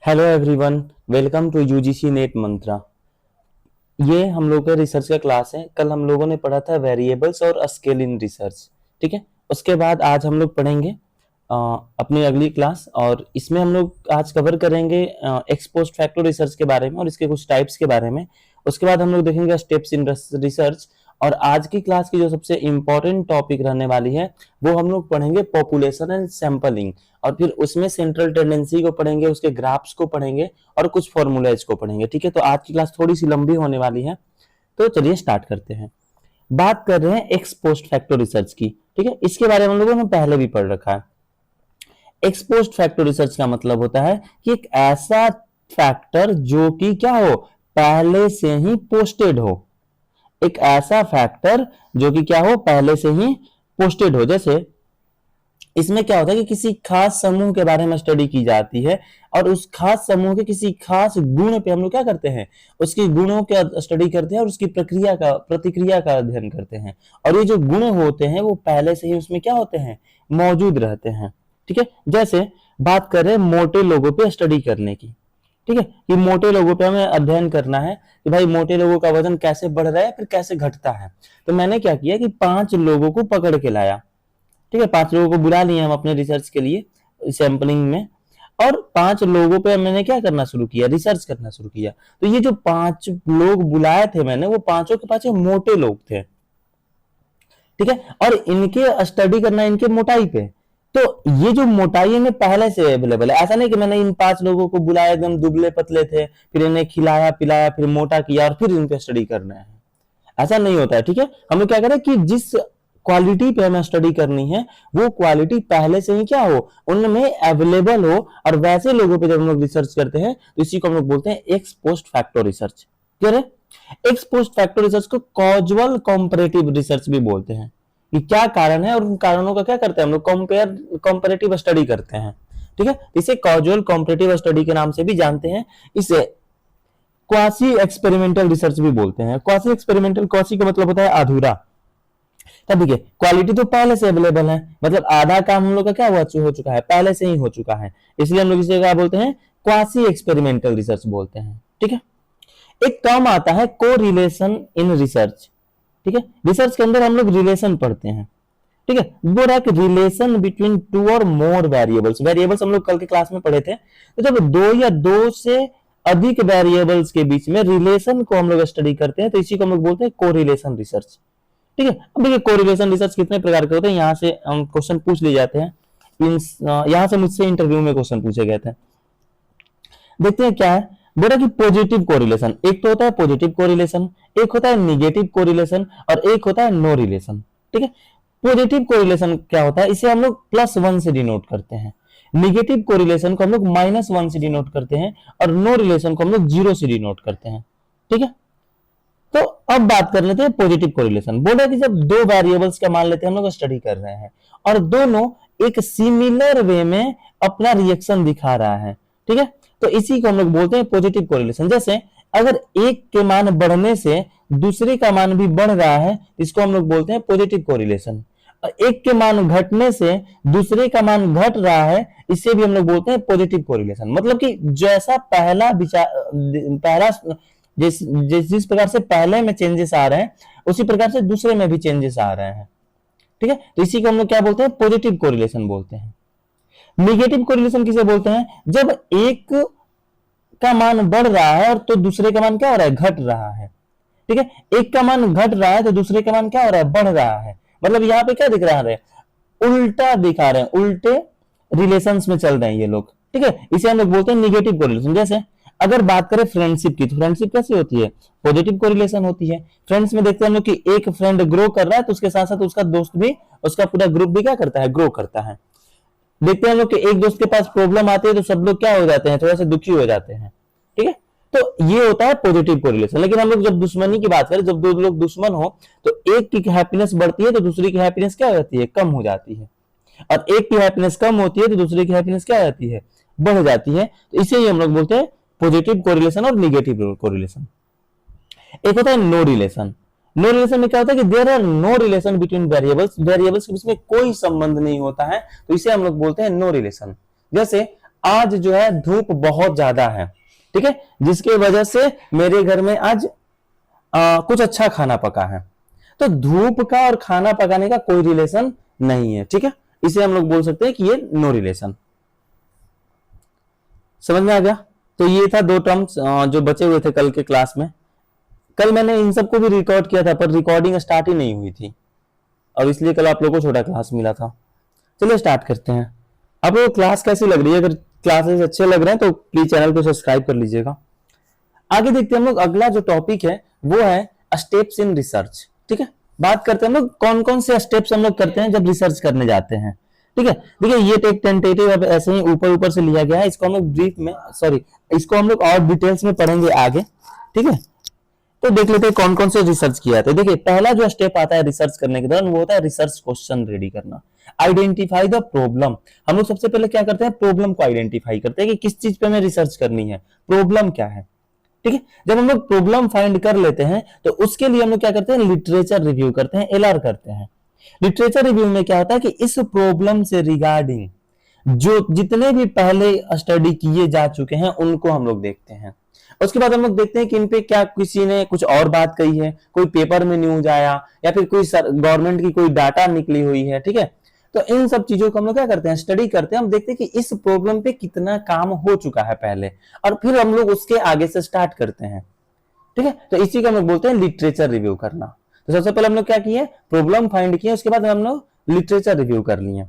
Hello everyone, welcome to UGC NET Mantra. ये हम लोग का रिसर्च का क्लास है। कल हम लोगों ने पढ़ा था वेरिएबल्स और स्केल इन रिसर्च, ठीक है। उसके बाद आज हम लोग पढ़ेंगे अपनी अगली क्लास, और इसमें हम लोग आज कवर करेंगे एक्स पोस्ट फैक्टो रिसर्च के बारे में और इसके कुछ टाइप्स के बारे में। उसके बाद हम लोग देखेंगे स्टेप्स इन रिसर्च, और आज की क्लास की जो सबसे इंपॉर्टेंट टॉपिक रहने वाली है वो हम लोग पढ़ेंगे पॉपुलेशन एंड सैंपलिंग, और फिर उसमें सेंट्रल टेंडेंसी को पढ़ेंगे, उसके ग्राफ्स को पढ़ेंगे और कुछ फॉर्मूलाज को पढ़ेंगे, ठीक है। तो आज की क्लास थोड़ी सी लंबी होने वाली है, तो चलिए स्टार्ट करते हैं। बात कर रहे हैं एक्स पोस्ट फैक्टो रिसर्च की, ठीक है। इसके बारे में हम लोगों ने पहले भी पढ़ रखा है। एक्स पोस्ट फैक्टो रिसर्च का मतलब होता है कि एक ऐसा फैक्टर जो कि क्या हो, पहले से ही पोस्टेड हो। एक ऐसा फैक्टर जो कि क्या हो, पहले से ही पोस्टेड हो। जैसे इसमें क्या होता है कि किसी खास समूह के बारे में स्टडी की जाती है, और उस खास समूह के किसी खास गुण पे हम लोग क्या करते हैं, उसकी गुणों का स्टडी करते हैं और उसकी प्रक्रिया का प्रतिक्रिया का अध्ययन करते हैं। और ये जो गुण होते हैं वो पहले से ही उसमें क्या होते हैं, मौजूद रहते हैं, ठीक है। जैसे बात कर रहे हैं मोटे लोगों पे स्टडी करने की, ठीक है, कि मोटे लोगों पे हमें अध्ययन करना है कि भाई मोटे लोगों का वजन कैसे बढ़ रहा है फिर कैसे घटता है। तो मैंने क्या किया कि 5 लोगों को पकड़ के लाया, ठीक है। 5 लोगों को बुला लिए हम अपने रिसर्च के लिए सैंपलिंग में, और 5 लोगों पे मैंने क्या करना शुरू किया, रिसर्च करना शुरू किया। तो ये जो 5 लोग बुलाए थे मैंने, वो पांचों के पांचों मोटे लोग थे, ठीक है। और इनके स्टडी करना इनके मोटाई पे। तो ये जो मोटाई है पहले से अवेलेबल है। ऐसा नहीं कि मैंने इन 5 लोगों को बुलाया, एकदम दुबले पतले थे, फिर इन्हें खिलाया पिलाया, फिर मोटा किया और फिर इन पे स्टडी करना है। ऐसा नहीं होता है, ठीक है। हम लोग क्या करें कि जिस क्वालिटी पे हमें स्टडी करनी है वो क्वालिटी पहले से ही क्या हो, उनमें अवेलेबल हो, और वैसे लोगों पे जब हम लोग रिसर्च करते हैं तो इसी को हम लोग बोलते हैं x post facto research. Clear है। एक्स पोस्ट फैक्टो रिसर्च को कॉजुअल कॉम्परेटिव रिसर्च भी बोलते हैं, कि क्या कारण है और उन कारणों का क्या करते हैं हम लोग, कंपेरेटिव स्टडी करते हैं, ठीक है। इसे कॉजुअल कॉम्परेटिव स्टडी के नाम से भी जानते हैं। इसे क्वासी एक्सपेरिमेंटल रिसर्च भी बोलते हैं। क्वासी एक्सपेरिमेंटल, क्वासी का मतलब होता है अधूरा। तब देखिए क्वालिटी तो पहले से अवेलेबल है, मतलब आधा काम हम लोग का क्या हो चुका है, पहले से ही हो चुका है, इसलिए हम लोग इसे क्या बोलते हैं, क्वासी एक्सपेरिमेंटल रिसर्च बोलते हैं, ठीक है। एक टर्म आता है कोरिलेशन इन रिसर्च, ठीक है। रिसर्च के अंदर हम लोग रिलेशन पढ़ते हैं, ठीक है। वो रहा कि रिलेशन बिटवीन टू और मोर वेरिएबल्स। वेरिएबल्स हम लोग कल के क्लास में पढ़े थे। तो जब दो या दो से अधिक वेरिएबल्स के बीच में रिलेशन को हम लोग स्टडी करते हैं तो इसी को हम लोग बोलते हैं कोरिलेशन रिसर्च, ठीक है। अब देखिए कोरिलेशन रिसर्च कितने प्रकार के होते हैं, यहाँ से हम क्वेश्चन पूछ लिए जाते हैं। यहाँ से मुझसे इंटरव्यू में क्वेश्चन पूछे गए थे। देखते हैं क्या है। बोला कि पॉजिटिव कोरिलेशन, एक तो होता है पॉजिटिव कोरिलेशन, एक होता है निगेटिव कोरिलेशन, और एक होता है नो रिलेशन, ठीक है। पॉजिटिव कोरिलेशन क्या होता है, इसे हम लोग +1 से डिनोट करते हैं। निगेटिव कोरिलेशन को हम लोग -1 से डिनोट करते हैं, और नो रिलेशन को हम लोग 0 से डिनोट करते हैं, ठीक है। तो अब बात कर लेते हैं पॉजिटिव कोरिलेशन। बोल रहे कि जब दो वेरिएबल्स का मान लेते हैं हम लोग स्टडी कर रहे हैं, और दोनों एक सिमिलर वे में अपना रिएक्शन दिखा रहा है, ठीक है। तो इसी को हम लोग बोलते हैं पॉजिटिव कोरिलेशन। जैसे अगर एक के मान बढ़ने से दूसरे का मान भी बढ़ रहा है, इसको हम लोग बोलते हैं पॉजिटिव कोरिलेशन। एक के मान घटने से दूसरे का मान घट रहा है, इसे भी हम लोग बोलते हैं पॉजिटिव कोरिलेशन। मतलब कि जैसा पहला विचार, पहला जिस प्रकार से पहले में चेंजेस आ रहे हैं उसी प्रकार से दूसरे में भी चेंजेस आ रहे हैं, ठीक है। तो इसी को हम लोग क्या बोलते हैं, पॉजिटिव कोरिलेशन बोलते हैं। निगेटिव कोरिलेशन किसे बोलते हैं, जब एक का मान बढ़ रहा है और तो दूसरे का मान क्या हो रहा है, घट रहा है, ठीक है। एक का मान घट रहा है तो दूसरे का मान क्या हो रहा है, बढ़ रहा है। मतलब यहाँ पे क्या दिख रहा है, उल्टा दिखा रहे हैं, उल्टे रिलेशंस में चल रहे हैं ये लोग, ठीक है। इसे हम लोग बोलते हैं निगेटिव कोरिलेशन। जैसे अगर बात करें फ्रेंडशिप की, तो फ्रेंडशिप कैसी होती है, पॉजिटिव कोरिलेशन होती है। फ्रेंड्स में देखते हैं हम लोग कि एक फ्रेंड ग्रो कर रहा है तो उसके साथ साथ उसका दोस्त भी, उसका पूरा ग्रुप भी क्या करता है, ग्रो करता है। देखते हैं हम लोग कि एक दोस्त के पास प्रॉब्लम आती है तो सब लोग क्या हो जाते हैं, थोड़ा सा दुखी हो जाते हैं, ठीक है। तो ये होता है पॉजिटिव कोरिलेशन। लेकिन हम लोग जब दुश्मनी की बात करें, जब दो लोग दुश्मन हो तो एक की हैप्पीनेस बढ़ती है तो दूसरी की हैप्पीनेस क्या हो जाती है, कम हो जाती है, और एक की हैप्पीनेस कम होती है तो दूसरे की हैप्पीनेस क्या हो जाती है, बढ़ जाती है। तो इसे ही हम लोग बोलते हैं पॉजिटिव कोरिलेशन और निगेटिव कोरिलेशन। एक होता है नो रिलेशन। नो रिलेशन में क्या होता है कि there are no relation between variables, variables के बीच में कोई संबंध नहीं होता है, तो इसे हम लोग बोलते हैं नो रिलेशन। जैसे आज जो है धूप बहुत ज्यादा है, ठीक है, जिसकी वजह से मेरे घर में आज कुछ अच्छा खाना पका है। तो धूप का और खाना पकाने का कोई रिलेशन नहीं है, ठीक है, इसे हम लोग बोल सकते हैं कि ये नो रिलेशन। समझ में आ गया? तो ये था दो टर्म्स जो बचे हुए थे कल के क्लास में। कल मैंने इन सबको भी रिकॉर्ड किया था पर रिकॉर्डिंग स्टार्ट ही नहीं हुई थी, अब इसलिए कल आप लोगों को छोटा क्लास मिला था। चलिए स्टार्ट करते हैं। आपको क्लास कैसी लग रही है? अगर क्लासेस अच्छे लग रहे हैं तो प्लीज चैनल को सब्सक्राइब कर लीजिएगा। आगे देखते हैं हम लोग, अगला जो टॉपिक है वो है स्टेप्स इन रिसर्च, ठीक है। बात करते हैं हम लोग कौन कौन से स्टेप्स हम लोग करते हैं जब रिसर्च करने जाते हैं, ठीक है। देखिए ये एक टेंटेटिव अब ऐसे ही ऊपर ऊपर से लिया गया है, इसको हम लोग ब्रीफ में इसको हम लोग और डिटेल्स में पढ़ेंगे आगे, ठीक है। तो देख लेते हैं कौन कौन से रिसर्च किया था। देखिए पहला जो स्टेप आता है रिसर्च करने के दौरान वो होता है रिसर्च क्वेश्चन रेडी करना। Identify the problem. हम लोग सबसे पहले क्या करते हैं, प्रॉब्लम को आइडेंटिफाई करते हैं कि किस चीज पे हमें रिसर्च करनी है, प्रॉब्लम क्या है, ठीक है। जब हम लोग प्रॉब्लम फाइंड कर लेते हैं तो उसके लिए हम लोग क्या करते हैं, लिटरेचर रिव्यू करते हैं, एलआर करते हैं। लिटरेचर रिव्यू में क्या होता है कि इस प्रॉब्लम से रिगार्डिंग जो जितने भी पहले स्टडी किए जा चुके हैं उनको हम लोग देखते हैं। उसके बाद हम लोग देखते हैं कि इन पे क्या किसी ने कुछ और बात कही है, कोई पेपर में न्यूज आया या फिर कोई गवर्नमेंट की कोई डाटा निकली हुई है, ठीक है। तो इन सब चीजों को हम लोग क्या करते हैं, स्टडी करते हैं। हम देखते हैं कि इस प्रॉब्लम पे कितना काम हो चुका है पहले, और फिर हम लोग उसके आगे से स्टार्ट करते हैं, ठीक है। तो इसी को हम लोग बोलते हैं लिटरेचर रिव्यू करना। तो सबसे पहले हम लोग क्या किए, प्रॉब्लम फाइंड किए, उसके बाद हम लोग लिटरेचर रिव्यू कर लिए।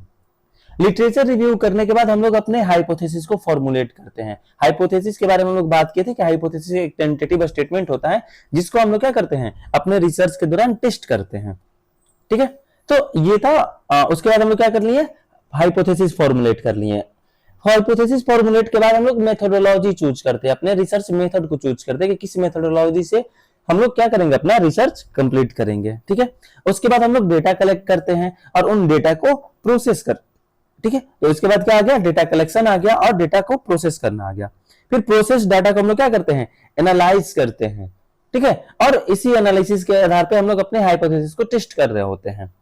लिटरेचर रिव्यू करने के बाद हम लोग अपने हाइपोथेसिस को फॉर्मुलेट करते हैं। हाइपोथेसिस के बारे में हम लोग बात किए थे कि हाइपोथेसिस एक टेंटेटिव स्टेटमेंट होता है जिसको हम लोग क्या करते हैं, अपने रिसर्च के दौरान टेस्ट करते हैं, ठीक है। तो ये था उसके बाद हम लोग क्या कर लिए, हाइपोथेसिस फॉर्मुलेट कर लिए। हाइपोथेसिस फॉर्मुलेट के बाद हम लोग मेथोडोलॉजी चूज करते हैं, अपने रिसर्च मेथड को चूज करते हैं कि किस मेथोडोलॉजी से हम लोग क्या करेंगे, अपना रिसर्च कंप्लीट करेंगे, ठीक है। उसके बाद हम लोग डेटा कलेक्ट करते हैं और उन डेटा को प्रोसेस कर, ठीक है। तो इसके बाद क्या आ गया, डेटा कलेक्शन आ गया और डेटा को प्रोसेस करना आ गया। फिर प्रोसेस डाटा को हम लोग क्या करते हैं, एनालाइज करते हैं, ठीक है। और इसी एनालिसिस के आधार पे हम लोग अपने हाइपोथेसिस को टेस्ट कर रहे होते हैं।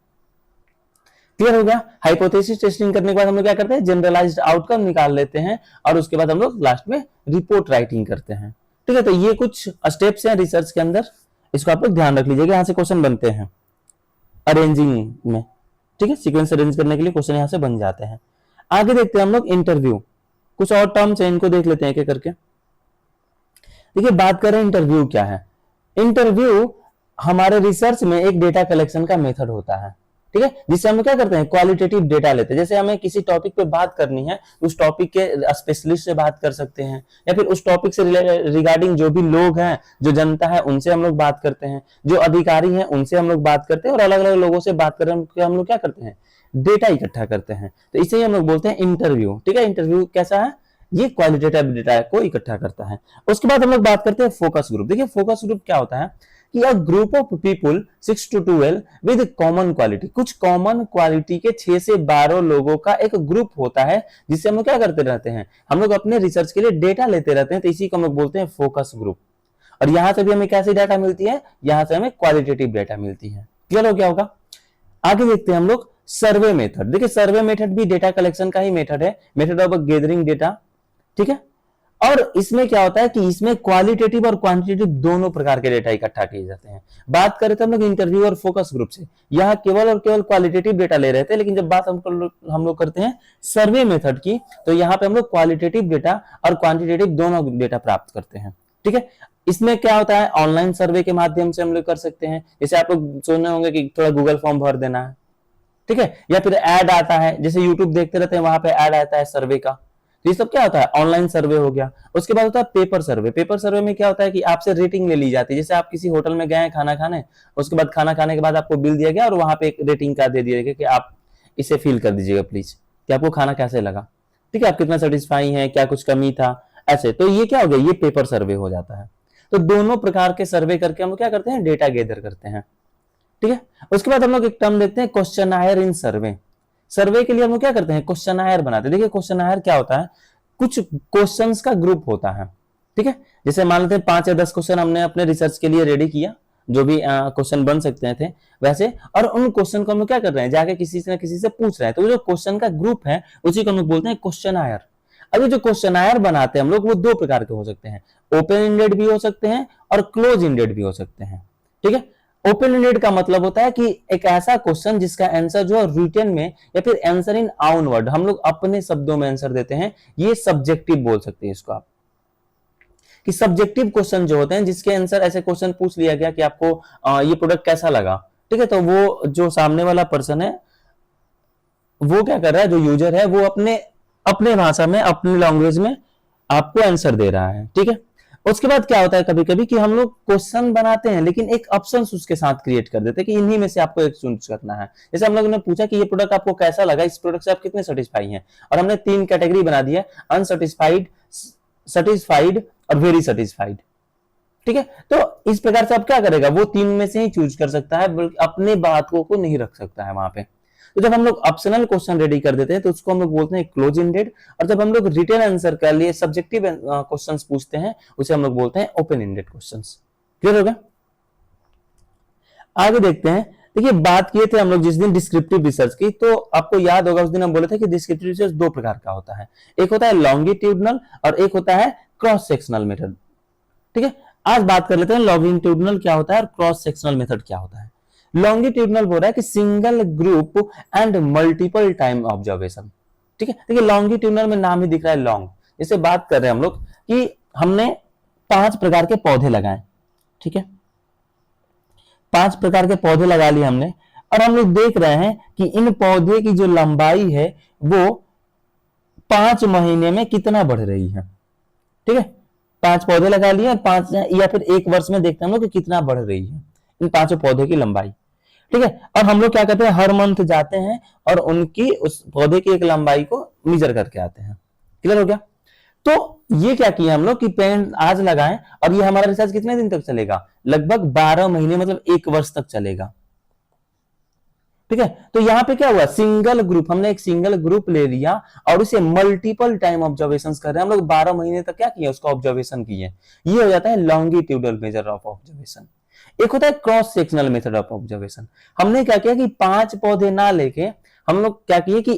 क्लियर हो गया? हाइपोथेसिस टेस्टिंग करने के बाद हम लोग क्या करते हैं, जनरलाइज्ड आउटकम निकाल लेते हैं और उसके बाद हम लोग लास्ट में रिपोर्ट राइटिंग करते हैं, ठीक है। तो ये कुछ स्टेप्स हैं रिसर्च के अंदर, इसको आप लोग ध्यान रख लीजिएगा। यहां से क्वेश्चन बनते हैं अरेंजिंग में, ठीक है, सीक्वेंस अरेंज करने के लिए क्वेश्चन यहां से बन जाते हैं। आगे देखते हैं हम लोग इंटरव्यू। कुछ और टर्म्स हैं, इनको देख लेते हैं एक करके। देखिए बात करें इंटरव्यू क्या है। इंटरव्यू हमारे रिसर्च में एक डेटा कलेक्शन का मेथड होता है, ठीक है, जिससे हम क्या करते हैं, क्वालिटेटिव डेटा लेते हैं। जैसे हमें किसी टॉपिक पे बात करनी है, उस टॉपिक के स्पेशलिस्ट से बात कर सकते हैं, या फिर उस टॉपिक से रिगार्डिंग जो भी लोग हैं, जो जनता है, उनसे हम लोग बात करते हैं, जो अधिकारी हैं उनसे हम लोग बात करते हैं, और अलग अलग लोगों से बात करके हम लोग क्या करते हैं, डेटा इकट्ठा करते हैं। तो इसे हम लोग बोलते हैं इंटरव्यू, ठीक है। इंटरव्यू कैसा है, ये क्वालिटेटिव डेटा को इकट्ठा करता है। उसके बाद हम लोग बात करते हैं फोकस ग्रुप। देखिए फोकस ग्रुप क्या होता है कि a group of people 6 to 12 with common quality. कुछ कॉमन क्वालिटी के 6 से 12 लोगों का एक ग्रुप होता है जिससे हम लोग क्या करते रहते हैं, हम लोग अपने रिसर्च के लिए डेटा लेते रहते हैं। तो इसी को हम लोग बोलते हैं फोकस ग्रुप। और यहां से भी हमें कैसी डाटा मिलती है, यहां से हमें क्वालिटेटिव डाटा मिलती है। क्लियर हो गया होगा? आगे देखते हैं हम लोग सर्वे मेथड। देखिए सर्वे मेथड भी डेटा कलेक्शन का ही मेथड है, मेथड ऑफ गैदरिंग डेटा, ठीक है। और इसमें क्या होता है कि इसमें क्वालिटेटिव और क्वांटिटेटिव दोनों प्रकार के डेटा इकट्ठा किए जाते हैं। बात करें तो हम लोग इंटरव्यू और फोकस ग्रुप से, यहाँ केवल और केवल क्वालिटेटिव डेटा ले रहे थे, लेकिन जब बात हम लोग करते हैं सर्वे मेथड की, तो यहाँ पे हम लोग क्वालिटेटिव डेटा और क्वांटिटेटिव दोनों डेटा प्राप्त करते हैं, ठीक है। इसमें क्या होता है, ऑनलाइन सर्वे के माध्यम से हम लोग कर सकते हैं। जैसे आप लोग सुने होंगे कि थोड़ा गूगल फॉर्म भर देना है, ठीक है, या फिर एड आता है, जैसे यूट्यूब देखते रहते हैं वहां पे एड आता है सर्वे का। ये सब क्या होता है, ऑनलाइन सर्वे हो गया। उसके बाद होता है पेपर सर्वे। पेपर सर्वे में क्या होता है कि आपसे रेटिंग ले ली जाती है। जैसे आप किसी होटल में गए हैं खाना खाने, उसके बाद खाना खाने के बाद आपको बिल दिया गया और वहां पे एक रेटिंग कार्ड दे दिया गया कि आप इसे फिल कर दीजिएगा प्लीज, कि आपको खाना कैसे लगा, ठीक है, आप कितना सेटिस्फाई हैं, क्या कुछ कमी था, ऐसे। तो ये क्या हो गया, ये पेपर सर्वे हो जाता है। तो दोनों प्रकार के सर्वे करके हम क्या करते हैं, डेटा गैदर करते हैं, ठीक है। उसके बाद हम लोग एक टर्म देखते हैं क्वेश्चनायर इन सर्वे। सर्वे के लिए हम लोग क्या करते हैं, क्वेश्चनायर बनाते हैं। देखिए क्वेश्चनायर क्या होता है, कुछ क्वेश्चंस का ग्रुप होता है, ठीक है। जैसे मान लेते हैं 5 या 10 क्वेश्चन हमने अपने रिसर्च के लिए रेडी किया, जो भी क्वेश्चन बन सकते थे वैसे, और उन क्वेश्चन को हम लोग क्या कर रहे हैं, जाके किसी से ना किसी से पूछ रहे हैं। तो जो क्वेश्चन का ग्रुप है उसी को हम लोग बोलते हैं क्वेश्चनायर। अभी जो क्वेश्चनायर बनाते हैं हम लोग वो दो प्रकार के हो सकते हैं, ओपन एंडेड भी हो सकते हैं और क्लोज एंडेड भी हो सकते हैं। ठीक है, ओपन एंडेड का मतलब होता है कि एक ऐसा क्वेश्चन जिसका आंसर जो है रिटन में या फिर आंसर इन आउन वर्ड, हम लोग अपने शब्दों में आंसर देते हैं, ये सब्जेक्टिव बोल सकते हैं इसको आप, कि सब्जेक्टिव क्वेश्चन जो होते हैं जिसके आंसर, ऐसे क्वेश्चन पूछ लिया गया कि आपको ये प्रोडक्ट कैसा लगा, ठीक है, तो वो जो सामने वाला पर्सन है वो क्या कर रहा है, जो यूजर है वो अपने अपने भाषा में, अपनी लैंग्वेज में आपको आंसर दे रहा है। ठीक है, उसके बाद क्या होता है कभी कभी कि हम लोग क्वेश्चन बनाते हैं लेकिन एक ऑप्शन उसके साथ क्रिएट कर देते हैं कि इन्हीं में से आपको एक चूज करना है। जैसे हम लोगों ने पूछा कि ये प्रोडक्ट आपको कैसा लगा, इस प्रोडक्ट से आप कितने सेटिस्फाई हैं, और हमने 3 कैटेगरी बना दी है, अनसेटिस्फाइड, सेटिस्फाइड और वेरी सेटिस्फाइड। ठीक है, तो इस प्रकार से आप क्या करेगा, वो 3 में से ही चूज कर सकता है, बल्कि अपने बातों को नहीं रख सकता है वहां पे। तो जब हम लोग ऑप्शनल क्वेश्चन रेडी कर देते हैं तो उसको हम लोग बोलते हैं क्लोज एंडेड, और जब हम लोग रिटन आंसर के लिए सब्जेक्टिव क्वेश्चंस पूछते हैं उसे हम लोग बोलते हैं ओपन एंडेड क्वेश्चंस। क्लियर हो गया? आगे देखते हैं। देखिए, बात किए थे हम लोग जिस दिन डिस्क्रिप्टिव रिसर्च की, तो आपको याद होगा उस दिन हम बोले थे कि डिस्क्रिप्टिव रिसर्च 2 प्रकार का होता है, एक होता है लॉन्गिट्यूडनल और एक होता है क्रॉस सेक्शनल मेथड। ठीक है, आज बात कर लेते हैं लॉन्गिट्यूडनल क्या होता है और क्रॉस सेक्शनल मेथड क्या होता है। लॉन्गिट्यूडनल बोल रहा है कि single group and multiple time observation. ठीक है, देखिए लॉन्गिट्यूडनल में नाम ही दिख रहा है लॉन्ग, जैसे बात कर रहे हैं हम लोग कि हमने 5 प्रकार के पौधे लगाए। ठीक है, 5 प्रकार के पौधे लगा लिए हमने, और हम लोग देख रहे हैं कि इन पौधे की जो लंबाई है वो 5 महीने में कितना बढ़ रही है। ठीक है, 5 पौधे लगा लिए, 5 या फिर 1 वर्ष में देखते हैं हम लोग कि कितना बढ़ रही है इन 5 पौधे की लंबाई। ठीक है, और हम लोग क्या करते हैं, हर मंथ जाते हैं और उनकी उस पौधे की एक लंबाई को मेजर करके आते हैं। क्लियर हो गया? तो ये क्या किया हम लोग कि पेड़ आज लगाएं और ये हमारा रिसर्च कितने दिन तक चलेगा, लगभग 12 महीने, मतलब 1 वर्ष तक चलेगा। ठीक है, तो यहां पे क्या हुआ, सिंगल ग्रुप, हमने एक सिंगल ग्रुप ले लिया और उसे मल्टीपल टाइम ऑब्जर्वेशन कर रहे हैं हम लोग, 12 महीने तक क्या किया, उसका ऑब्जर्वेशन किए। ये हो जाता है लॉन्गिट्यूडनल मेजर ऑफ ऑब्जर्वेशन। एक होता है cross sectional method of observation. हमने क्या किया कि 5 पौधे ना लेके हम लोग क्या किए कि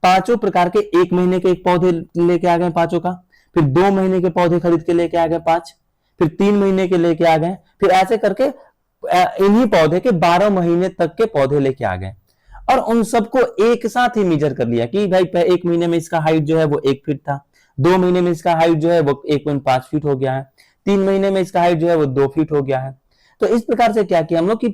5 प्रकार के 1 महीने के एक पौधे लेके आ गए 5 का, फिर 2 महीने के पौधे खरीद के लेके आ गए 5, फिर 3 महीने के लेके आ गए, फिर ऐसे करके इन्हीं पौधे के 12 महीने तक के पौधे लेके आ गए, और उन सबको एक साथ ही मेजर कर लिया कि भाई 1 महीने में इसका हाइट जो है वो 1 फीट था, 2 महीने में इसका हाइट जो है वो 1.5 फीट हो गया है, 3 महीने में इसका हाइट जो है वो 2 फीट हो गया है। तो इस प्रकार से क्या किया हम लोग कि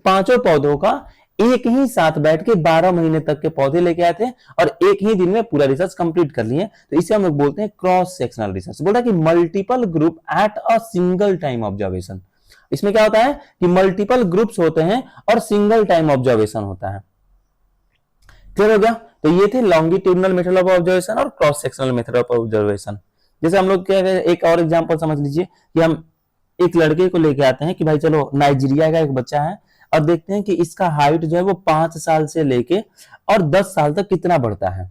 5 पौधों का एक ही साथ बैठ के 12 महीने तक के पौधे लेके आए थे और एक ही दिन में पूरा रिसर्च कंप्लीट कर लिए। तो इसे हम लोग बोलते हैं क्रॉस सेक्शनल रिसर्च। बोला कि multiple group at a single time observation. इसमें क्या होता है कि मल्टीपल ग्रुप्स होते हैं और सिंगल टाइम ऑब्जर्वेशन होता है। क्लियर हो गया? तो ये थे लॉन्गिट्यूडनल मेथड ऑफ ऑब्जर्वेशन और cross sectional method of observation. जैसे हम लोग क्या, एक और एग्जांपल समझ लीजिए कि हम एक लड़के को लेके आते हैं कि भाई चलो नाइजीरिया का एक बच्चा है और देखते हैं कि इसका हाइट जो है वो 5 साल से लेके और 10 साल तक कितना बढ़ता है।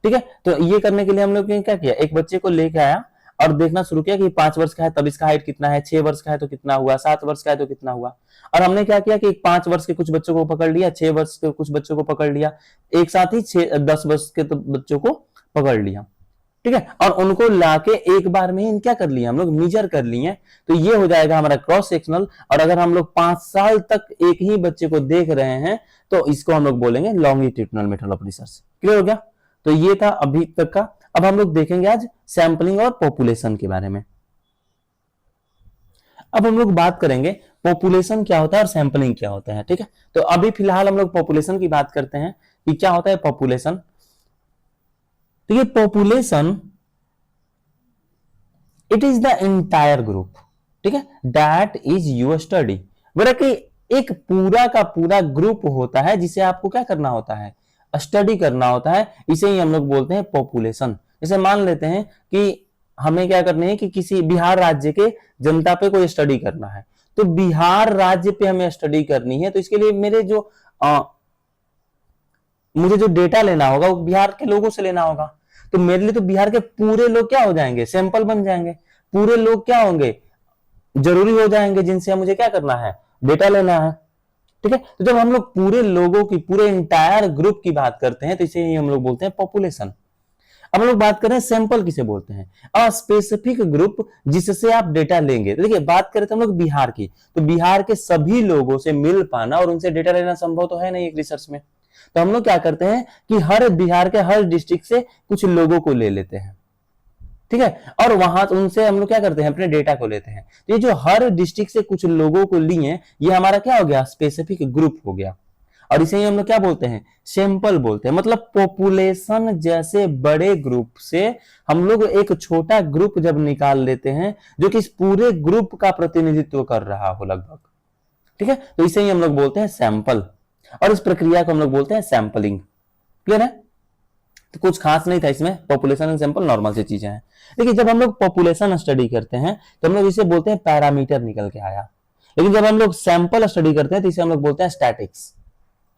ठीक है, तो ये करने के लिए हम लोग ने क्या किया, एक बच्चे को लेके आया और देखना शुरू किया कि 5 वर्ष का है तब इसका हाइट कितना है, 6 वर्ष का है तो कितना हुआ, 7 वर्ष का है तो कितना हुआ। और हमने क्या किया कि 5 वर्ष के कुछ बच्चों को पकड़ लिया, 6 वर्ष के कुछ बच्चों को पकड़ लिया, एक साथ ही 10 वर्ष के तो बच्चों को पकड़ लिया। ठीक है, और उनको लाके एक बार में ही क्या कर लिया, हम लोग मेजर कर लिए। तो ये हो जाएगा हमारा क्रॉस सेक्शनल। और अगर हम लोग 5 साल तक एक ही बच्चे को देख रहे हैं तो इसको हम लोग बोलेंगे longitudinal method of research. Clear हो गया? तो ये था अभी तक का। अब हम लोग देखेंगे आज सैंपलिंग और पॉपुलेशन के बारे में। अब हम लोग बात करेंगे पॉपुलेशन क्या होता है और सैंपलिंग क्या होता है। ठीक है, तो अभी फिलहाल हम लोग पॉपुलेशन की बात करते हैं कि क्या होता है पॉपुलेशन। तो ये population it is the entire group, ठीक है, दैट इज यूर स्टडी। बोला कि एक पूरा का पूरा ग्रुप होता है जिसे आपको क्या करना होता है, स्टडी करना होता है। इसे ही हम लोग बोलते हैं पॉपुलेशन। जैसे मान लेते हैं कि हमें क्या करना है कि किसी बिहार राज्य के जनता पे कोई स्टडी करना है, तो बिहार राज्य पे हमें स्टडी करनी है, तो इसके लिए मुझे जो डेटा लेना होगा वो बिहार के लोगों से लेना होगा। तो मेरे लिए तो बिहार के पूरे लोग क्या हो जाएंगे, सैंपल बन जाएंगे। पूरे लोग क्या होंगे, जरूरी हो जाएंगे जिनसे मुझे क्या करना है, डेटा लेना है। ठीक है, तो जब हम लोग पूरे लोगों की, पूरे इंटायर ग्रुप की बात करते हैं तो इसे ही हम लोग बोलते हैं पॉपुलेशन। अब हम लोग बात करें सैंपल किसे बोलते हैं, अ स्पेसिफिक ग्रुप जिससे आप डेटा लेंगे। तो देखिए बात करें तो हम लोग बिहार की, तो बिहार के सभी लोगों से मिल पाना और उनसे डेटा लेना संभव तो है नहीं एक रिसर्च में। तो हम लोग क्या करते हैं कि हर बिहार के हर डिस्ट्रिक्ट से कुछ लोगों को ले लेते हैं, ठीक है, और वहां उनसे हम लोग क्या करते हैं, अपने डेटा को लेते हैं। तो ये जो हर डिस्ट्रिक्ट से कुछ लोगों को लिए, ये हमारा क्या हो गया, स्पेसिफिक ग्रुप हो गया। और इसे ही हम लोग क्या बोलते हैं, सैंपल बोलते हैं। मतलब पॉपुलेशन जैसे बड़े ग्रुप से हम लोग एक छोटा ग्रुप जब निकाल लेते हैं जो कि इस पूरे ग्रुप का प्रतिनिधित्व कर रहा हो लगभग, ठीक है, तो इसे ही हम लोग बोलते हैं सैंपल। और इस प्रक्रिया को हम लोग बोलते हैं सैंपलिंग। क्लियर है? तो कुछ खास नहीं था इसमें, पॉपुलेशन एंड सैंपल नॉर्मल सी चीजें हैं। देखिए जब हम लोग पॉपुलेशन स्टडी करते हैं तो हम लोग इसे बोलते हैं पैरामीटर निकल के आया, लेकिन जब हम लोग सैंपल स्टडी करते हैं तो इसे हम लोग बोलते हैं स्टैटिक्स।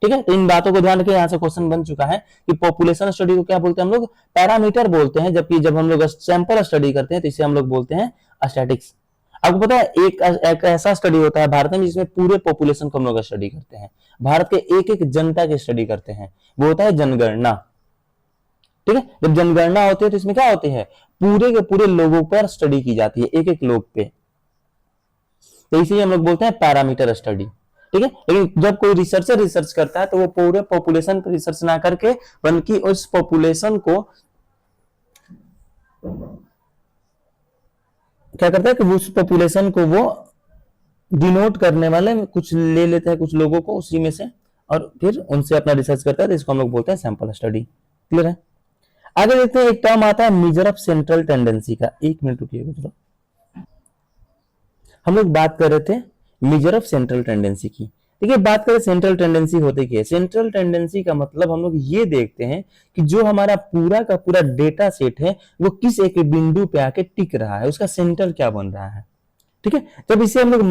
ठीक है, तो इन बातों को ध्यान रखिए, यहां से क्वेश्चन बन चुका है कि पॉपुलेशन स्टडी को क्या बोलते हैं हम लोग, पैरामीटर बोलते हैं, जबकि जब हम लोग सैंपल स्टडी करते हैं तो इसे हम लोग बोलते हैं स्टैटिक्स। आपको पता है एक ऐसा स्टडी होता है भारत में जिसमें पूरे पॉपुलेशन को हम लोग स्टडी करते हैं, भारत के एक एक जनता की स्टडी करते हैं, वो होता है जनगणना। ठीक है, जब जनगणना होती है तो इसमें क्या होती है, पूरे के पूरे लोगों पर स्टडी की जाती है, एक एक लोग पे, तो इसे हम लोग बोलते हैं पैरामीटर स्टडी। ठीक है, लेकिन जब कोई रिसर्चर रिसर्च करता है तो वो पूरे पॉपुलेशन पर रिसर्च ना करके बल्कि उस पॉपुलेशन को क्या करता है कि उस पॉपुलेशन को वो डिनोट करने वाले कुछ ले लेते हैं, कुछ लोगों को उसी में से, और फिर उनसे अपना रिसर्च करता है, तो इसको हम लोग बोलते हैं सैंपल स्टडी। क्लियर है? आगे देखते हैं, एक टर्म आता है मेजर ऑफ सेंट्रल टेंडेंसी का। एक मिनट रुकिएगा, हम लोग बात कर रहे थे मेजर ऑफ सेंट्रल टेंडेंसी की। देखिए बात करें सेंट्रल टेंडेंसी होते क्या है, सेंट्रल टेंडेंसी का मतलब हम लोग ये देखते हैं कि जो हमारा पूरा का पूरा डेटा सेट है वो किस एक बिंदु पे आके टिक रहा है, उसका सेंटर क्या बन रहा है। ठीक है, जब इसे हम लोग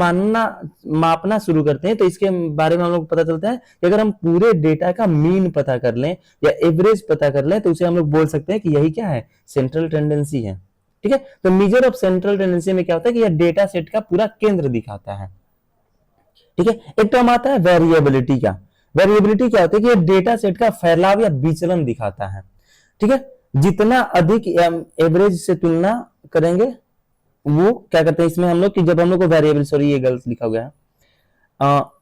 मापना शुरू करते हैं तो इसके बारे में हम लोग पता चलता है कि अगर हम पूरे डेटा का मीन पता कर लें या एवरेज पता कर लें तो उसे हम लोग बोल सकते हैं कि यही क्या है, सेंट्रल टेंडेंसी है। ठीक है, तो मेजर ऑफ सेंट्रल टेंडेंसी में क्या होता है कि यह डेटा सेट का पूरा केंद्र दिखाता है। ठीक है, एक टर्म आता है वेरिएबिलिटी का। वेरिएबिलिटी क्या होता है कि यह डेटा सेट का फैलाव या विचलन दिखाता है। ठीक है, जितना अधिक एवरेज से तुलना करेंगे वो क्या करते हैं इसमें हम लोग कि जब हम लोग को वेरिएबल, सॉरी ये गलत लिखा गया है,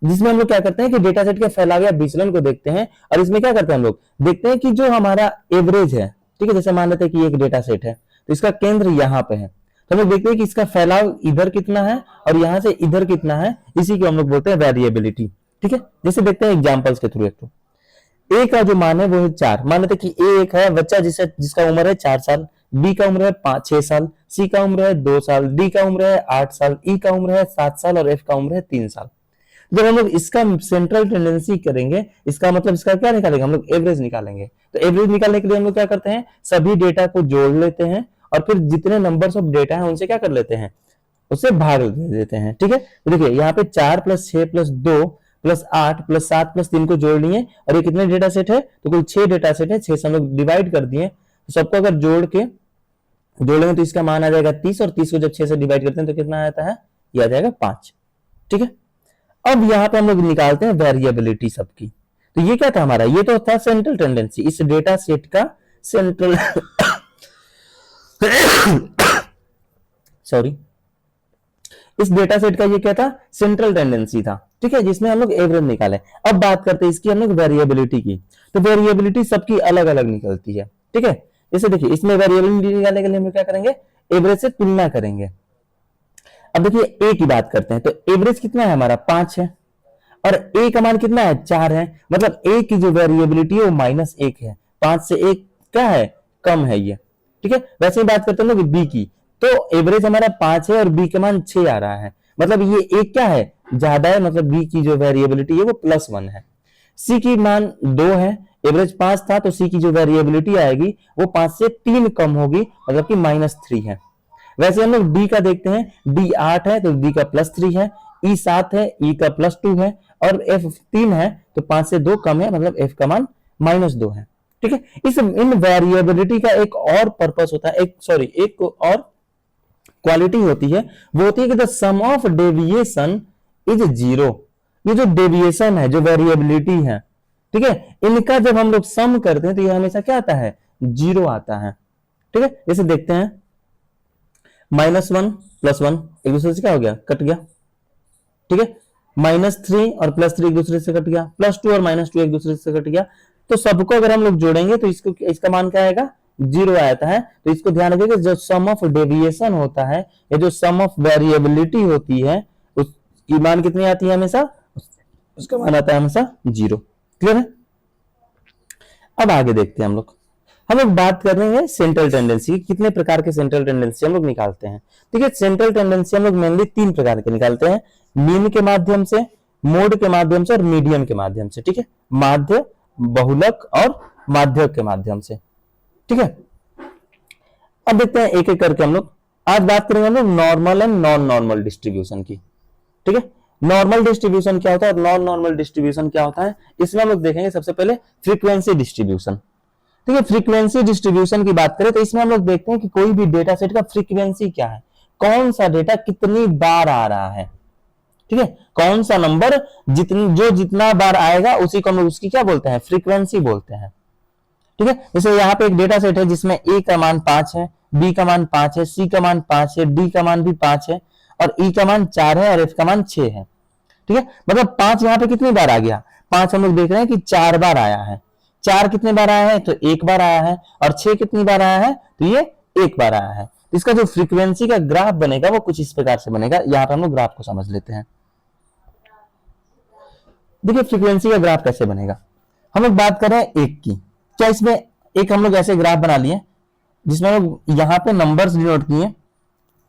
जिसमें हम लोग क्या करते हैं कि डेटा सेट के फैलाव या विचलन को देखते हैं, और इसमें क्या करते हैं हम लोग देखते हैं कि जो हमारा एवरेज है, ठीक है, जैसे मान लेते हैं कि एक डेटा सेट है तो इसका केंद्र यहाँ पे है, तो हम लोग देखते हैं कि इसका फैलाव इधर कितना है और यहां से इधर कितना है, इसी को हम लोग बोलते हैं वेरिएबिलिटी। ठीक है, जैसे देखते हैं एग्जांपल्स के थ्रू। एक तो ए का जो मान है वो है 4, मान लेते हैं कि ए एक है बच्चा जिसका उम्र है 4 साल, बी का उम्र है 5-6 साल, सी का उम्र है 2 साल, डी का उम्र है 8 साल, ई का उम्र है 7 साल और एफ का उम्र है 3 साल। जब हम लोग इसका सेंट्रल टेंडेंसी करेंगे, इसका मतलब इसका क्या निकालेंगे, हम लोग एवरेज निकालेंगे। तो एवरेज निकालने के लिए हम लोग क्या करते हैं, सभी डेटा को जोड़ लेते हैं और फिर जितने नंबर्स ऑफ डेटा है उनसे क्या कर लेते हैं, उससे भाग दे देते हैं। ठीक है, तो देखिए यहाँ पे 4 + 6 + 2 + 8 + 7 + 3 को जोड़ लिए, और ये कितने डेटा सेट है, तो कोई 6 डेटा सेट है, 6 से हम लोग डिवाइड कर दिए, तो सबको अगर जोड़ेंगे तो इसका मान आ जाएगा 30, और 30 को जब 6 से डिवाइड करते हैं तो कितना आता है, ये आ जाएगा 5। ठीक है, अब यहाँ पे हम लोग निकालते हैं वेरिएबिलिटी सबकी। तो ये क्या था हमारा, ये तो था सेंट्रल टेंडेंसी, इस डेटा सेट का सेंट्रल सॉरी, इस डेटा सेट का ये क्या था, सेंट्रल टेंडेंसी था। ठीक है, जिसमें हम लोग एवरेज निकाले। अब बात करते हैं इसकी हम लोग वेरिएबिलिटी की। तो वेरिएबिलिटी सबकी अलग अलग निकलती है। ठीक है, जैसे देखिए इसमें वेरिएबिलिटी निकालने के लिए हम क्या करेंगे, एवरेज से तुलना करेंगे। अब देखिए ए की बात करते हैं, तो एवरेज कितना है हमारा 5 है, और ए का मान कितना है 4 है, मतलब ए की जो वेरिएबिलिटी है वो -1 है, 5 से 1 क्या है, कम है ये। ठीक है, वैसे ही बात करते हैं लोग बी की, तो एवरेज हमारा 5 है और बी का मान 6 आ रहा है, मतलब ये एक क्या है, ज्यादा है, मतलब बी की जो वेरिएबिलिटी है वो +1 है। सी की मान 2 है, एवरेज 5 था, तो सी की जो वेरिएबिलिटी आएगी वो 5 से 3 कम होगी, मतलब कि -3 है। वैसे हम लोग डी का देखते हैं, डी 8 है तो डी का +3 है, ई 7 है, ई का +2 है, और एफ 3 है तो 5 से 2 कम है, मतलब एफ का मान -2 है। ठीक है, इन वेरिएबिलिटी का एक और पर्पस होता है, एक और क्वालिटी होती है, वो होती है कि the sum of deviation is 0। ये जो डेविएशन है, जो वेरिएबिलिटी है, ठीक है, इनका जब हम लोग सम करते हैं तो ये हमेशा क्या आता है, 0 आता है। ठीक है, जैसे देखते हैं -1 +1 एक दूसरे से क्या हो गया, कट गया। ठीक है, -3 और +3 एक दूसरे से कट गया, +2 और -2 एक दूसरे से कट गया। तो सबको अगर हम लोग जोड़ेंगे तो इसको, इसका मान क्या आएगा, 0 आता है। तो इसको ध्यान रखिएगा, जो सम ऑफ डेविएशन होता है या जो सम ऑफ वेरिएबिलिटी होती है उसकी मान कितनी आती है, हमेशा उसका मान आता है हमेशा 0। क्लियर है। अब आगे देखते हैं हम लोग बात कर रहे हैं सेंट्रल टेंडेंसी, कितने प्रकार के सेंट्रल टेंडेंसी हम लोग निकालते हैं। ठीक है, सेंट्रल टेंडेंसी हम लोग मेनली 3 प्रकार के निकालते हैं, मीन के माध्यम से, मोड के माध्यम से और मीडियन के माध्यम से। ठीक है, माध्य, बहुलक और माध्यक के माध्यम से। ठीक है, अब देखते हैं एक एक करके हम लोग। आज बात करेंगे हम लोग normal and non normal distribution की। ठीक है, नॉर्मल डिस्ट्रीब्यूशन क्या होता है और नॉन नॉर्मल डिस्ट्रीब्यूशन क्या होता है, इसमें हम लोग देखेंगे सबसे पहले फ्रीक्वेंसी डिस्ट्रीब्यूशन। ठीक है, फ्रीक्वेंसी डिस्ट्रीब्यूशन की बात करें तो इसमें हम लोग देखते हैं कि कोई भी डेटा सेट का फ्रीक्वेंसी क्या है, कौन सा डेटा कितनी बार आ रहा है। ठीक है, कौन सा नंबर जितना बार आएगा उसी को हम लोग उसकी क्या बोलते हैं, फ्रीक्वेंसी बोलते हैं। ठीक है, जैसे यहाँ पे एक डेटा सेट है जिसमें ए का मान 5 है, बी का मान 5 है, सी का मान 5 है, डी का मान भी 5 है और ई का मान 4 है और एफ का मान 6 है। ठीक है, मतलब 5 यहाँ पे कितनी बार आ गया, 5 हम लोग देख रहे हैं कि 4 बार आया है। 4 कितने बार आया है, तो 1 बार आया है। और 6 कितनी बार आया है, तो ये 1 बार आया है। इसका जो फ्रीक्वेंसी का ग्राफ बनेगा वो कुछ इस प्रकार से बनेगा। यहाँ पे हम लोग ग्राफ को समझ लेते हैं। देखिए फ्रीक्वेंसी का ग्राफ कैसे बनेगा, हम लोग बात कर रहे हैं 1 की। क्या इसमें एक हम लोग ऐसे ग्राफ बना लिए जिसमें हम लोग यहाँ पे नंबर्स डिनोट किए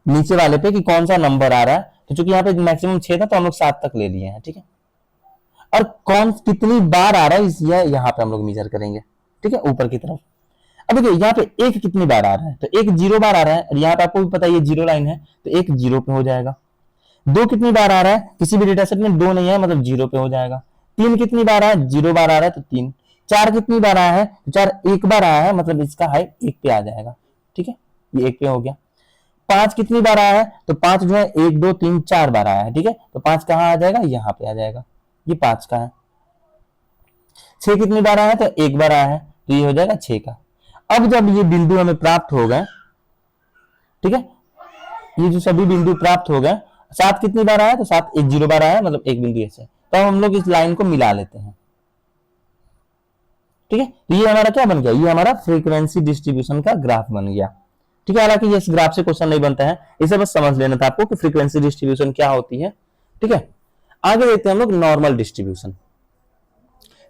नीचे वाले पे कि कौन सा नंबर आ रहा है। तो चूंकि यहाँ पे मैक्सिमम 6 था तो हम लोग 7 तक ले लिए हैं। ठीक है, और कौन कितनी बार आ रहा है यहाँ पे हम लोग मेजर करेंगे। ठीक है, ऊपर की तरफ। अब देखिए यहाँ पे 1 कितनी बार आ रहा है, तो 1 0 बार आ रहा है और यहाँ पे आपको भी पता है ये 0 लाइन है तो 1 0 पे हो जाएगा। 2 कितनी बार आ रहा है, किसी भी डेटा सेट में 2 नहीं है मतलब 0 पे हो जाएगा। 3 कितनी बार आया है, 0 बार आ रहा है तो 3। 4 कितनी बार आया है, तो 4 1 बार आया है मतलब इसका हाइट 1 पे आ जाएगा। ठीक है, ये 1 पे हो गया। 5 कितनी बार आया है, तो 5 जो है 1 2 3 4 बार आया है। ठीक है, तो 5 कहाँ आ जाएगा, यहाँ पे आ जाएगा, ये 5 का है। 6 कितनी बार आया है, तो 1 बार आया है तो ये हो जाएगा 6 का। अब जब ये बिंदु हमें प्राप्त हो गए, ठीक है, ये जो सभी बिंदु प्राप्त हो गए, 7 कितनी बार आया, तो 7 1 0 बार आया मतलब एक बिंदु ऐसे, तो हम लोग इस लाइन को मिला लेते हैं। ठीक है, तो ये हमारा क्या बन गया, ये हमारा फ्रीक्वेंसी डिस्ट्रीब्यूशन का ग्राफ बन गया। ठीक है, हालांकि ये इस ग्राफ से क्वेश्चन नहीं बनता है, इसे बस समझ लेना था आपको कि फ्रीक्वेंसी डिस्ट्रीब्यूशन क्या होती है। ठीक है, आगे देखते हैं हम लोग नॉर्मल डिस्ट्रीब्यूशन।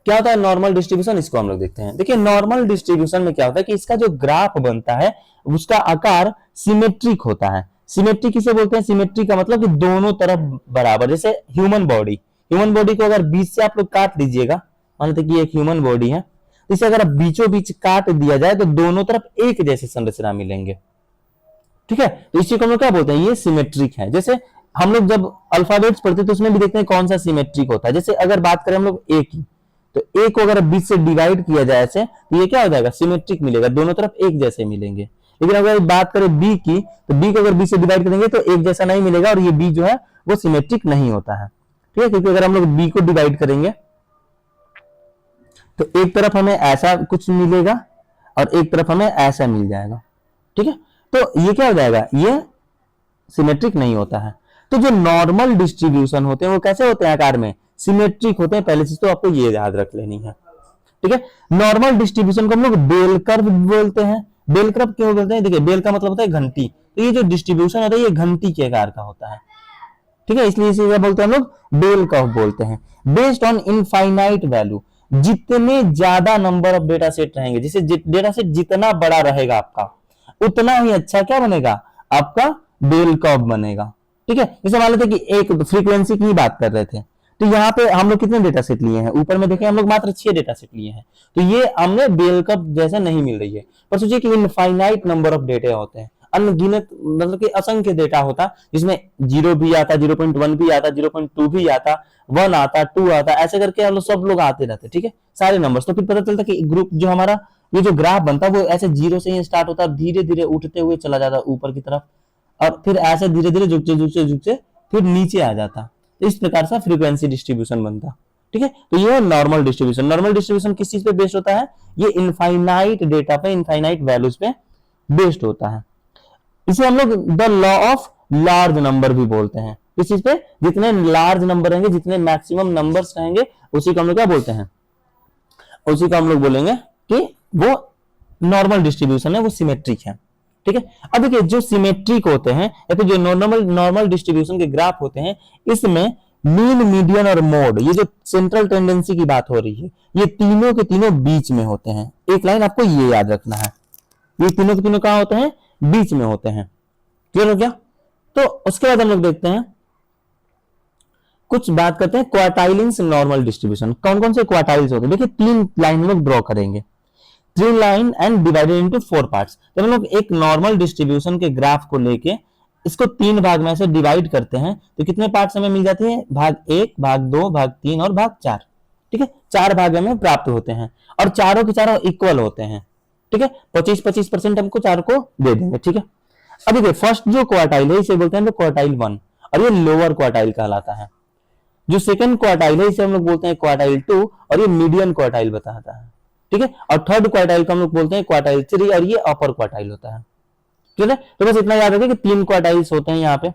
क्या होता है नॉर्मल डिस्ट्रीब्यूशन, इसको हम लोग देखते हैं। देखिए नॉर्मल डिस्ट्रीब्यूशन में क्या होता है कि इसका जो ग्राफ बनता है उसका आकार सिमेट्रिक होता है। सिमेट्रिक किसे बोलते हैं, सिमेट्रिक का मतलब कि दोनों तरफ बराबर। जैसे ह्यूमन बॉडी को अगर बीच से आप लोग काट दीजिएगा, मान लेते कि एक ह्यूमन बॉडी है, इसे अगर बीचों बीच काट दिया जाए तो दोनों तरफ एक जैसे संरचना मिलेंगे। ठीक है, तो इसी को हम लोग क्या बोलते हैं, ये सिमेट्रिक है। जैसे हम लोग जब अल्फाबेट्स पढ़ते हैं तो उसमें भी देखते हैं कौन सा सिमेट्रिक होता है। जैसे अगर बात करें हम लोग ए की, तो ए को अगर बीच से डिवाइड किया जाए ऐसे तो ये क्या हो जाएगा, सिमेट्रिक मिलेगा, दोनों तरफ एक जैसे मिलेंगे। लेकिन अगर बात करें बी की, तो बी को अगर बी से डिवाइड करेंगे तो एक जैसा नहीं मिलेगा और ये बी जो है वो सिमेट्रिक नहीं होता है। ठीक है, क्योंकि अगर हम लोग बी को डिवाइड करेंगे तो एक तरफ हमें ऐसा कुछ मिलेगा और एक तरफ हमें ऐसा मिल जाएगा। ठीक है, तो ये क्या हो जाएगा, ये सिमेट्रिक नहीं होता है। तो जो नॉर्मल डिस्ट्रीब्यूशन होते हैं वो कैसे होते हैं, आकार में सिमेट्रिक होते हैं। पहले चीज तो आपको ये याद रख लेनी है। ठीक है, नॉर्मल डिस्ट्रीब्यूशन को हम लोग बेल कर्व बोलते हैं। बेल कर्व क्यों बोलते हैं, देखिए बेल का मतलब होता है घंटी, तो ये जो डिस्ट्रीब्यूशन होता है ये घंटी के आकार का होता है। ठीक है, इसलिए इसे क्या बोलते हैं हम लोग, बेल कर्व बोलते हैं। बेस्ड ऑन इनफाइनाइट वैल्यू, जितने ज्यादा नंबर ऑफ डेटा सेट रहेंगे, जैसे डेटा सेट जितना बड़ा रहेगा आपका उतना ही अच्छा क्या बनेगा, आपका बेल कर्व बनेगा। ठीक है, जैसे मान लेते कि एक फ्रीक्वेंसी की बात कर रहे थे, तो यहाँ पे हम लोग कितने डेटा सेट लिए हैं, ऊपर में देखें हम लोग मात्र 6 डेटा सेट लिए हैं, तो ये हमने बेल कर्व जैसा नहीं मिल रही है। पर सोचिए कि इनफाइनाइट नंबर ऑफ डेटा होते हैं, अनगिनत मतलब कि असंख्य डेटा होता जिसमें 0 भी आता, 0.1 भी आता, 0.2 भी आता, 1 आता, 2 आता, ऐसे करके हम लोग सब लोग आते रहते। ठीक है, सारे नंबर्स। तो फिर पता चलता कि ग्रुप जो हमारा ये जो ग्राफ बनता वो ऐसे 0 से ही स्टार्ट होता, धीरे धीरे उठते हुए चला जाता ऊपर की तरफ और फिर ऐसे धीरे धीरे झुकते फिर नीचे आ जाता। तो इस प्रकार से फ्रीक्वेंसी डिस्ट्रीब्यूशन बनता। ठीक है, तो ये नॉर्मल डिस्ट्रीब्यूशन। नॉर्मल डिस्ट्रीब्यूशन किस चीज पे बेस्ड होता है, ये इनफाइनाइट डेटा पे, इनफाइनाइट वैल्यूज पे बेस्ड होता है। इसे हम लोग the law of large number भी बोलते हैं। इस चीज पे जितने लार्ज नंबर रहेंगे, जितने मैक्सिमम नंबर्स रहेंगे, उसी को हम लोग क्या बोलते हैं, उसी को हम लोग बोलेंगे कि वो नॉर्मल डिस्ट्रीब्यूशन है, वो सिमेट्रिक है। ठीक है, अब देखिए जो सिमेट्रिक होते हैं या तो जो नॉर्मल डिस्ट्रीब्यूशन के ग्राफ होते हैं, इसमें मीन, मीडियन और मोड, ये जो सेंट्रल टेंडेंसी की बात हो रही है, ये तीनों के तीनों बीच में होते हैं। एक लाइन आपको ये याद रखना है, ये तीनों के तीनों कहां होते हैं, बीच में होते हैं। क्लियर हो गया? तो उसके बाद हम लोग देखते हैं, कुछ बात करते हैं क्वार्टाइल्स नॉर्मल डिस्ट्रीब्यूशन। कौन कौन से क्वार्टाइल्स होते हैं? देखिए 3 लाइन हम लोग ड्रॉ करेंगे, 3 line and divided into 4 parts. जब हम लोग एक नॉर्मल डिस्ट्रीब्यूशन के ग्राफ को लेके इसको 3 भाग में से डिवाइड करते हैं तो कितने पार्ट्स हमें मिल जाते हैं? भाग 1, भाग 2, भाग 3 और भाग 4। ठीक है, 4 भाग हमें प्राप्त होते हैं और चारों के चारों इक्वल होते हैं। ठीक है, 25-25% हमको चार को दे देंगे। ठीक है, अब देखिए फर्स्ट जो क्वार्टाइल है इसे बोलते हैं क्वार्टाइल 1 और ये लोअर क्वार्टाइल कहलाता है। जो सेकंड क्वार्टाइल है इसे हम लोग बोलते हैं क्वार्टाइल 2 और ये मीडियन क्वार्टाइल बताता है। ठीक है, और थर्ड क्वार्टाइल को हम लोग बोलते हैं क्वार्टाइल 3 और ये अपर क्वार्टाइल होता है। ठीक है, तो बस इतना याद रखें कि 3 क्वार्टाइल्स होते हैं यहाँ पे।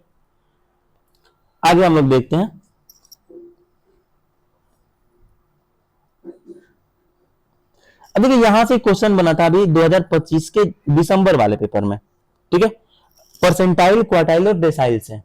आगे हम लोग देखते हैं, अब देखिए यहां से क्वेश्चन बना था अभी 2025 के दिसंबर वाले पेपर में। ठीक है, परसेंटाइल, क्वार्टाइल और डेसाइल से।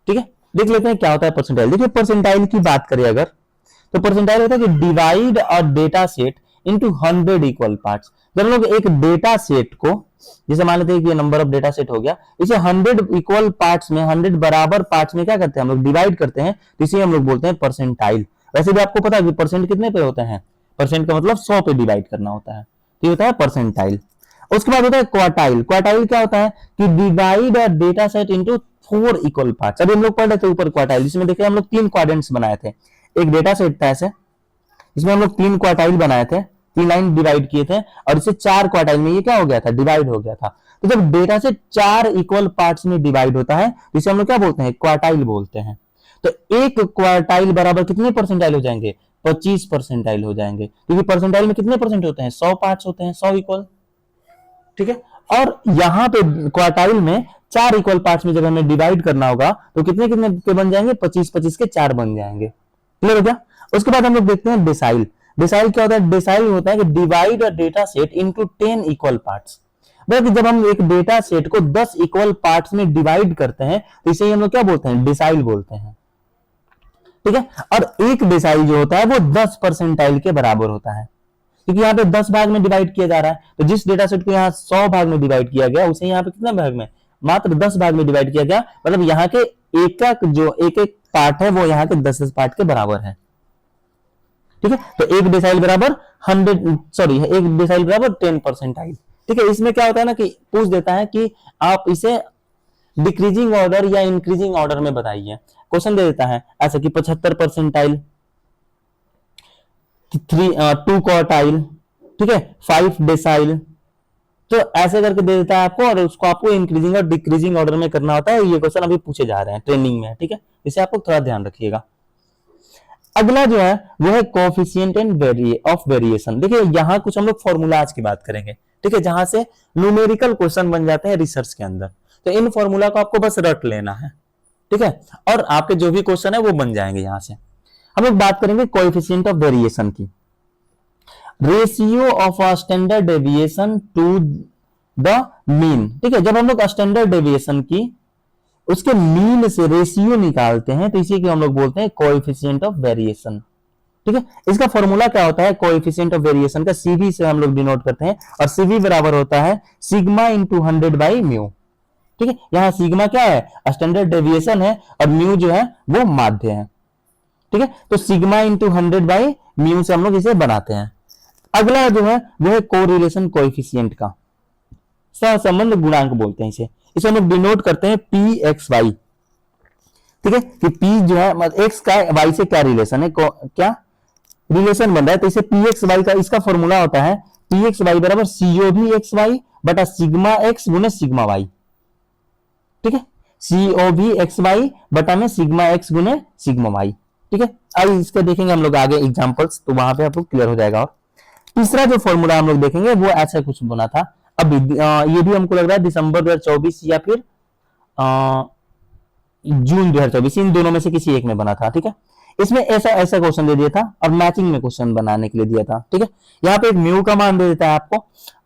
ठीक है, देख लेते हैं क्या होता है परसेंटाइल। देखिए परसेंटाइल की बात करें अगर, तो परसेंटाइल होता है कि divide a data set into 100 equal parts. जब हम लोग एक डेटा सेट को, जैसे मान लेते हैं कि ये नंबर ऑफ डेटा सेट हो गया, इसे 100 इक्वल पार्ट्स में, 100 बराबर पार्ट्स में क्या करते हैं हम लोग, डिवाइड करते हैं, तो इसे हम लोग बोलते हैं परसेंटाइल। वैसे भी आपको पता है कि परसेंट कितने पे होते हैं, परसेंट का मतलब 100 पे डिवाइड करना होता है, तो ये होता है परसेंटाइल। उसके बाद होता है क्वार्टाइल। क्वार्टाइल क्या होता है कि divide a data set into 4 equal parts. अभी हम लोग पढ़ रहे थे ऊपर क्वार्टाइल, जिसमें देखिए हम लोग 3 क्वाड्रेंट्स बनाए थे। एक डेटा सेट था ऐसे, इसमें हम लोग 3 क्वार्टाइल बनाए थे, 3 लाइन डिवाइड किए थे और इसे 4 क्वार्टाइल में ये क्या हो गया था, डिवाइड हो गया था। तो जब डेटा सेट 4 इक्वल पार्ट्स में डिवाइड होता है, जिसे हम लोग क्या बोलते हैं, क्वार्टाइल बोलते हैं। तो एक क्वार्टाइल बराबर कितने परसेंटाइल हो जाएंगे, 25 परसेंटाइल हो जाएंगे, क्योंकि परसेंटाइल में कितने परसेंट होते हैं, 100 पार्ट्स होते हैं, 100 इक्वल। ठीक है, और यहां पे क्वार्टाइल में 4 इक्वल पार्ट्स में जब हमें डिवाइड करना होगा तो कितने कितने के बन जाएंगे, 25-25 के 4 बन जाएंगे। क्लियर हो गया? उसके बाद हम लोग देखते हैं डेसाइल। डेसाइल क्या होता है? डेसाइल होता है कि divide a data set into 10 equal parts. मतलब जब हम एक डेटा सेट को 10 इक्वल पार्ट्स में डिवाइड करते हैं तो इसे हम लोग क्या बोलते हैं, डेसाइल बोलते हैं। ठीक है, और एक डेसाइल जो होता है वो 10 परसेंटाइल के बराबर होता है, क्योंकि यहाँ पे 10 भाग में डिवाइड किया जा रहा है। तो जिस डेटा सेट को यहाँ 100 भाग में डिवाइड किया गया, उसे यहाँ पे कितना भाग में, मात्र 10 भाग में डिवाइड किया गया। मतलब यहाँ के एक एक पार्ट है वो यहाँ के 10 पार्ट के बराबर है। ठीक है, तो एक डेसाइल बराबर 10 परसेंटाइल। ठीक है, इसमें क्या होता है ना कि पूछ देता है कि आप इसे डिक्रीजिंग ऑर्डर या इंक्रीजिंग ऑर्डर में बताइए। क्वेश्चन दे देता है ऐसा कि 75 परसेंटाइल, 2 क्वार्टाइल, ठीक है, 5 डेसाइल, तो ऐसे करके दे देता है आपको, और उसको आपको इंक्रीजिंग और डिक्रीजिंग ऑर्डर में करना होता है। ये क्वेश्चन अभी पूछे जा रहे हैं ट्रेनिंग में। ठीक है, इसे आपको थोड़ा ध्यान रखिएगा। अगला जो है वो है कोएफिशिएंट एंड ऑफ वेरिएशन। देखिए यहां कुछ हम लोग फॉर्मूलाज की बात करेंगे। ठीक है, जहां से न्यूमेरिकल क्वेश्चन बन जाते हैं रिसर्च के अंदर, तो इन फॉर्मूला को आपको बस रट लेना है। ठीक है, और आपके जो भी क्वेश्चन है वो बन जाएंगे यहां से। हम लोग बात करेंगे कोएफिशिएंट ऑफ वेरिएशन की। Ratio of a standard deviation to the mean. ठीक है, जब हम लोग स्टैंडर्ड डेविएशन की उसके मीन से रेशियो निकालते हैं तो इसी को हम लोग बोलते हैं कोएफिशिएंट ऑफ वेरिएशन। ठीक है, इसका फॉर्मूला क्या होता है, कोएफिशिएंट ऑफ वेरिएशन का सीवी से हम लोग डिनोट करते हैं, और सीवी बराबर होता है सिग्मा इंटू 100 बाई म्यू। ठीक है, यहां सिग्मा क्या है, स्टैंडर्ड डेविएशन है, और म्यू जो है वो माध्य है। ठीक है, तो सिग्मा इंटू 100 बाई म्यू से हम लोग इसे बनाते हैं। अगला जो है वो है कोरिलेशन कोएफिशिएंट का, सहसंबंध गुणांक बोलते हैं इसे। इसे हम लोग डिनोट करते हैं पी एक्स वाई। ठीक है, कि पी जो है एक्स का वाई से क्या रिलेशन है, क्या रिलेशन बन रहा है, तो इसे पी एक्स वाई का इसका फॉर्मूला होता है पी एक्स वाई बराबर सीओ भी एक्स वाई बटा सिग्मा एक्स गुने सिग्मा वाई। ठीक है, सीओ भी एक्स वाई बटा में सिग्मा एक्स गुने सिग्मा वाई। ठीक है, अब इसके देखेंगे हम लोग आगे एग्जांपल्स, तो वहां पे आपको क्लियर हो जाएगा। और तीसरा जो फॉर्मूला हम लोग देखेंगे वो ऐसा कुछ बना था, अब ये भी हमको लग रहा है दिसंबर 2024 या फिर जून 2024, इन दोनों में से किसी एक में बना था। ठीक है, इसमें ऐसा ऐसा क्वेश्चन दे दिया था और मैचिंग में क्वेश्चन बनाने के लिए दिया था। ठीक है, यहाँ पे एक म्यू का मान दे देता है आपको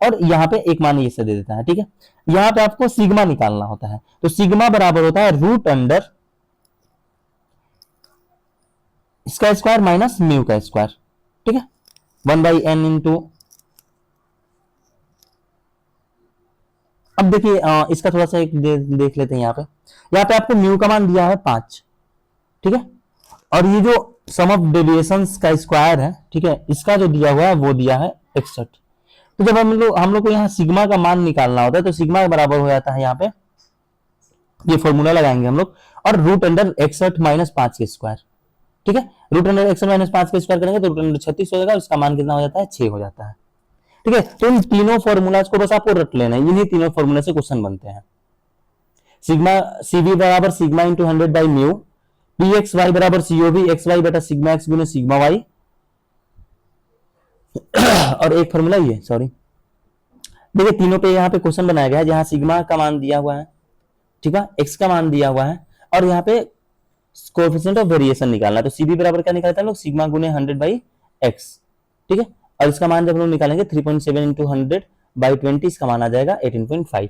और यहाँ पे एक मान ये से दे देता है। ठीक है, यहाँ पे आपको सिग्मा निकालना होता है, तो सिग्मा बराबर होता है रूट अंडर इसका स्क्वायर माइनस म्यू का स्क्वायर। ठीक है, 1/n इंटू, अब देखिए इसका थोड़ा सा एक देख लेते हैं। यहाँ पे आपको म्यू का मान दिया है 5। ठीक है, और ये जो सम ऑफ डेविएशंस का स्क्वायर है, ठीक है, इसका जो दिया हुआ है वो दिया है 61। तो जब हम लोग को यहाँ सिग्मा का मान निकालना होता है तो सिग्मा के बराबर हो जाता है, यहाँ पे ये फॉर्मूला लगाएंगे हम लोग, और रूट अंडर 61 माइनस 5 के स्क्वायर। ठीक है, रूट अंडर 61 माइनस 5 के स्क्वायर करेंगे तो रूट अंडर 36 हो जाएगा, उसका मान कितना हो जाता है, 6 हो जाता है। ठीक है, तो इन तीनों फॉर्मूलाज को बस आपको रट लेना है, इन्हीं तीनों फॉर्मूला से क्वेश्चन बनते हैं। सिग्मा सीबी बराबर sigma into 100 by mu, P X Y बराबर सीओबी एक्स वाई बटा सिग्मा एक्स गुने सिग्मा वाई, और एक फॉर्मूला ये, सॉरी देखिए तीनों पे यहाँ पे क्वेश्चन बनाया गया है, जहां सिग्मा का मान दिया हुआ है, ठीक है, एक्स का मान दिया हुआ है, और यहाँ पे कोएफिशिएंट ऑफ वेरिएशन निकालना है। तो सीबी बराबर क्या निकालते हैं लोग, सिग्मा गुने 100 बाई एक्स। ठीक है, और इसका मान जब लोग निकालेंगे 3.7 इंटू 100 बाई 20, इसका मान आ जाएगा 18.5।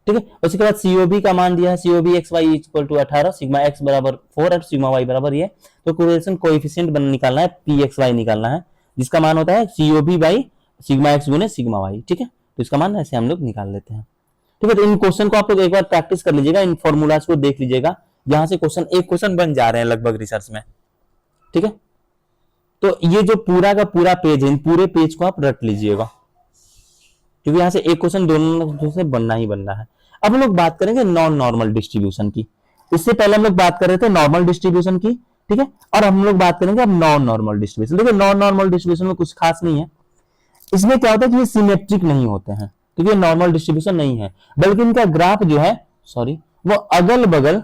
ठीक है, उसके बाद सीओबी का मान दिया है, COV X Y equal to 18, sigma X बराबर 4 और सिग्मा वाई बराबर ये, तो कोरिलेशन कोएफिशिएंट निकालना है, पी एक्स वाई निकालना है, जिसका मान होता है सीओबी बाई सिग्मा एक्स गुने सिग्मा वाई। ठीक है, तो इसका मान ऐसे हम लोग निकाल लेते हैं। ठीक है, तो इन क्वेश्चन को आप लोग एक बार प्रैक्टिस कर लीजिएगा, इन फॉर्मूलाज को देख लीजिएगा, यहां से क्वेश्चन एक क्वेश्चन बन जा रहे हैं लगभग रिसर्च में। ठीक है, तो ये जो पूरा का पूरा पेज है, इन पूरे पेज को आप रट लीजिएगा, क्योंकि यहां से एक क्वेश्चन दोनों से बनना ही बनना है। अब हम लोग बात करेंगे नॉन नॉर्मल डिस्ट्रीब्यूशन की। इससे पहले हम लोग बात कर रहे थे नॉर्मल डिस्ट्रीब्यूशन की, ठीक है, और हम लोग बात करेंगे अब नॉन नॉर्मल डिस्ट्रीब्यूशन। देखिए नॉन नॉर्मल डिस्ट्रीब्यूशन में कुछ खास नहीं है, इसमें क्या होता है कि ये सिमेट्रिक नहीं होते हैं, क्योंकि ये नॉर्मल डिस्ट्रीब्यूशन नहीं है, बल्कि इनका ग्राफ जो है, सॉरी, वो अगल बगल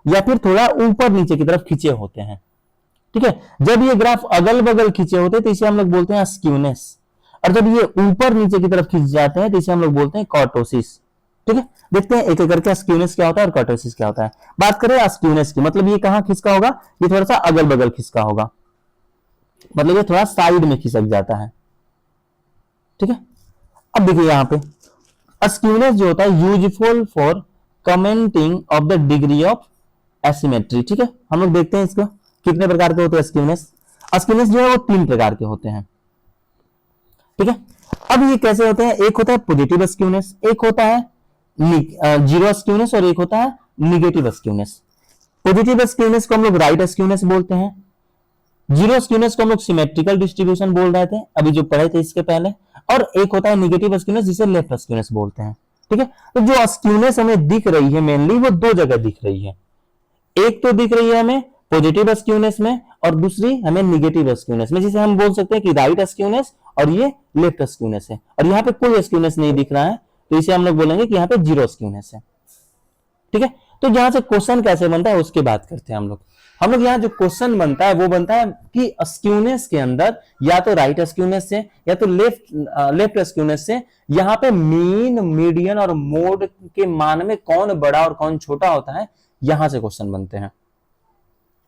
या फिर थोड़ा ऊपर नीचे की तरफ खींचे होते हैं। ठीक है, जब ये ग्राफ अगल बगल खींचे होते हैं तो इसे हम लोग बोलते हैं स्क्यूनेस, और जब ये ऊपर नीचे की तरफ खींच जाते हैं तो इसे हम लोग बोलते हैं कर्टोसिस। ठीक है, देखते हैं एक एक करके स्क्यूनेस क्या होता है और कर्टोसिस क्या होता है। बात करें स्क्यूनेस की, मतलब ये कहां खिसका होगा, ये थोड़ा सा अगल बगल खिसका होगा, मतलब ये थोड़ा साइड में खिसक जाता है। ठीक है, अब देखिए यहां पे स्क्यूनेस जो होता है useful for commenting of the degree of asymmetry. ठीक है, हम लोग देखते हैं इसको कितने प्रकार के होते हैं स्क्यूनेस। स्क्यूनेस जो है वो 3 प्रकार के होते हैं। ठीक है, अब ये कैसे होते हैं, एक होता है पॉजिटिव स्क्यूनेस, एक होता है जीरो स्क्यूनेस, और एक होता है निगेटिव स्क्यूनेस। पॉजिटिव स्क्यूनेस को हम लोग राइट स्क्यूनेस बोलते हैं, जीरो स्क्यूनेस को हम लोग सिमेट्रिकल डिस्ट्रीब्यूशन बोल रहे थे अभी जो पढ़े थे इसके पहले, और एक होता है निगेटिव स्क्यूनेस जिसे लेफ्ट स्क्यूनेस बोलते हैं। ठीक है, तो जो स्क्यूनेस हमें दिख रही है मेनली वो 2 जगह दिख रही है, एक तो दिख रही है हमें पॉजिटिव स्क्यूनेस में और दूसरी हमें निगेटिव स्क्यूनेस में, जिसे हम बोल सकते हैं कि राइट स्क्यूनेस और ये लेफ्ट स्क्यूनेस है, और यहाँ पे कोई स्क्यूनेस नहीं दिख रहा है तो इसे हम लोग बोलेंगे कि यहाँ पे जीरो स्क्यूनेस है। ठीक है, तो यहां से क्वेश्चन कैसे बनता है उसकी बात करते हैं हम लोग यहाँ जो क्वेश्चन बनता है वो बनता है कि स्क्यूनेस के अंदर या तो राइट स्क्यूनेस से या तो लेफ्ट स्क्यूनेस से यहाँ पे मीन, मीडियन और मोड के मान में कौन बड़ा और कौन छोटा होता है, यहां से क्वेश्चन बनते हैं।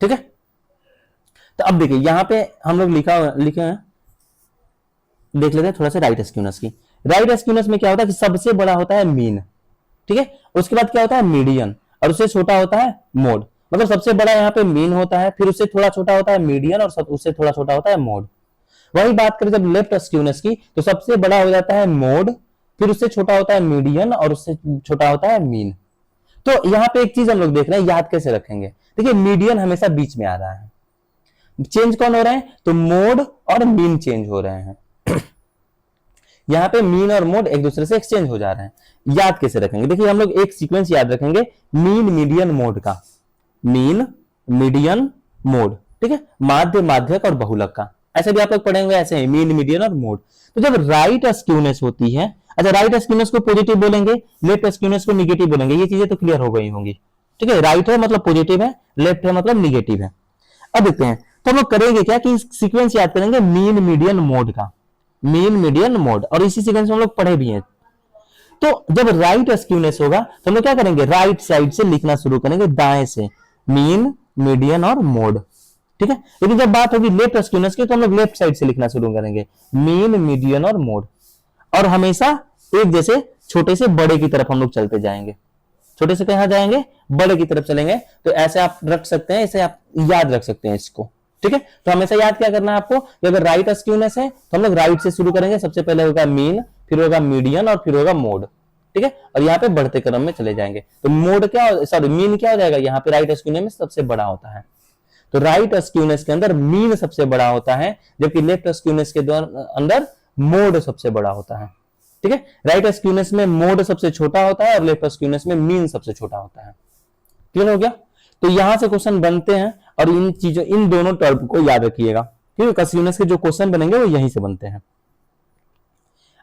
ठीक है, तो अब देखिए यहां पे हम लोग लिखे हैं, देख लेते हैं थोड़ा सा राइट स्क्यूनेस की। राइट स्क्यूनेस में क्या होता है कि सबसे बड़ा होता है मीन, ठीक है, उसके बाद क्या होता है मीडियन, और उससे छोटा होता है मोड। मतलब सबसे बड़ा यहाँ पे मीन होता है, फिर उससे थोड़ा छोटा होता है मीडियन, और उससे थोड़ा छोटा होता है मोड। वही बात करें जब लेफ्ट स्क्यूनेस की, तो सबसे बड़ा हो जाता है मोड, फिर उससे छोटा होता है मीडियन, और उससे छोटा होता है मीन। तो यहाँ पे एक चीज हम लोग देख रहे हैं, याद कैसे रखेंगे। देखिए मीडियन हमेशा बीच में आ रहा है, चेंज कौन हो रहे हैं, तो मोड और मीन चेंज हो रहे हैं। यहाँ पे मीन और मोड एक दूसरे से एक्सचेंज हो जा रहे हैं। याद कैसे रखेंगे, देखिए हम लोग एक सीक्वेंस याद रखेंगे मीन, मीडियन, मोड का, मीन, मीडियन, मोड। ठीक है, माध्य, माध्यक और बहुलक का, ऐसे भी आप लोग पढ़ेंगे, ऐसे ही मीन, मीडियन और मोड। तो जब राइट स्क्यूनेस होती है, अच्छा राइट स्क्यूनेस को पॉजिटिव बोलेंगे, लेफ्ट स्क्यूनेस को निगेटिव बोलेंगे, ये चीजें तो क्लियर हो गई होंगी। ठीक है, राइट है मतलब पॉजिटिव है, लेफ्ट है मतलब निगेटिव है। अब देखते हैं तो हम लोग करेंगे क्या कि सीक्वेंस याद करेंगे मीन, मीडियन, मोड का, मीन, मीडियन, मोड, और इसी सीक्वेंस में हम लोग पढ़े भी हैं। तो जब राइट स्क्यूनेस होगा तो हम लोग क्या करेंगे, राइट साइड से लिखना शुरू करेंगे, दाएं से, मीन, मीडियन और मोड, ठीक है। लेकिन जब बात होगी लेफ्ट स्क्यूनेस की तो हम लोग लेफ्ट साइड से लिखना शुरू करेंगे, मीन, मीडियन और मोड, और हमेशा एक जैसे छोटे से बड़े की तरफ हम लोग चलते जाएंगे, छोटे से कहां जाएंगे, बड़े की तरफ चलेंगे। तो ऐसे आप रख सकते हैं, इसे आप याद रख सकते हैं इसको, ठीक है। तो हमेशा याद क्या करना है आपको कि अगर राइट स्क्यूनेस है तो हम लोग राइट से शुरू करेंगे, सबसे पहले होगा मीन, फिर होगा मीडियन और फिर होगा मोड, ठीक है। और यहाँ पे बढ़ते क्रम में चले जाएंगे। तो मोड क्या, सॉरी मीन क्या हो जाएगा, यहाँ पे राइट स्क्यूनेस में सबसे बड़ा होता है। तो राइट स्क्यूनेस के अंदर मीन सबसे बड़ा होता है, जबकि लेफ्ट स्क्यूनेस के अंदर मोड सबसे बड़ा होता है, ठीक है। राइट स्क्यूनेस में मोड सबसे छोटा होता है और लेफ्ट स्क्यूनेस में मीन सबसे छोटा होता है। क्लियर हो गया। तो यहां से क्वेश्चन बनते हैं और इन चीजों, इन दोनों टर्म को याद रखिएगा, क्योंकि स्क्यूनेस के जो क्वेश्चन बनेंगे वो यहीं से बनते हैं।